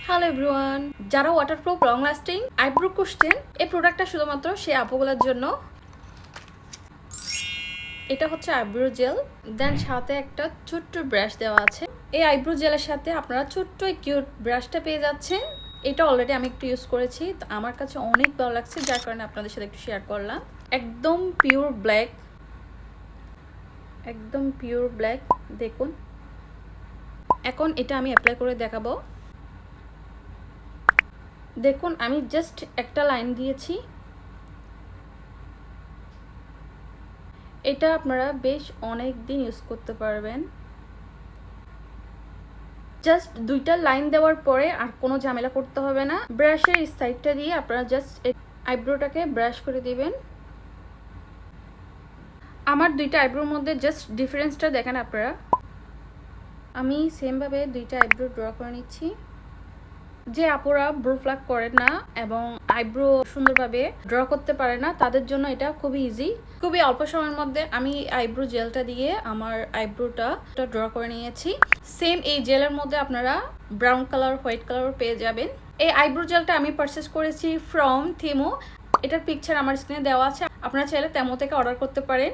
Hello everyone, যারা waterproof long lasting eyebrow খুঁজছেন এই প্রোডাক্টটা শুধুমাত্র সেই আপুগুলোর জন্য। এটা হচ্ছে আইব্রো জেল, দেন সাথে একটা ছোট্ট ব্রাশ দেওয়া আছে। এই আইব্রো জেলের সাথে আপনারা ছোট্ট কিউট ব্রাশটা পেয়ে যাচ্ছেন। এটা অলরেডি আমি একটু ইউজ করেছি, তো আমার কাছে অনেক ভালো লাগছে, যার কারণে আপনাদের সাথে একটু শেয়ার করলাম। একদম পিওর ব্ল্যাক, একদম পিওর ব্ল্যাক। দেখুন, এখন এটা আমি অ্যাপ্লাই করে দেখাবো। দেখুন, আমি জাস্ট একটা লাইন দিয়েছি। এটা আপনারা বেশ অনেক দিন ইউজ করতে পারবেন। জাস্ট দুইটা লাইন দেওয়ার পরে আর কোনো ঝামেলা করতে হবে না। ব্রাশের সাইডটা দিয়ে আপনারা জাস্ট আইব্রোটাকে ব্রাশ করে দিবেন। আমার দুইটা আইব্রোর মধ্যে জাস্ট ডিফারেন্সটা দেখেন আপনারা। আমি সেমভাবে দুইটা আইব্রো ড্র করে নিচ্ছি। যে আপুরা ব্রো প্লাক করেন না এবং আইব্রো সুন্দরভাবে ড্র করতে পারে না, তাদের জন্য এটা খুবই ইজি। খুবই অল্প সময়ের মধ্যে আমি আইব্রো জেলটা দিয়ে আমার আইব্রোটা ড্র করে নিয়েছি। সেম এই জেলের মধ্যে আপনারা ব্রাউন কালার, হোয়াইট কালার পেয়ে যাবেন। এই আইব্রো জেলটা আমি পারচেস করেছি ফ্রম থিমো। এটার পিকচার আমার স্ক্রিনে দেওয়া আছে, আপনারা চাইলে তেমো থেকে অর্ডার করতে পারেন।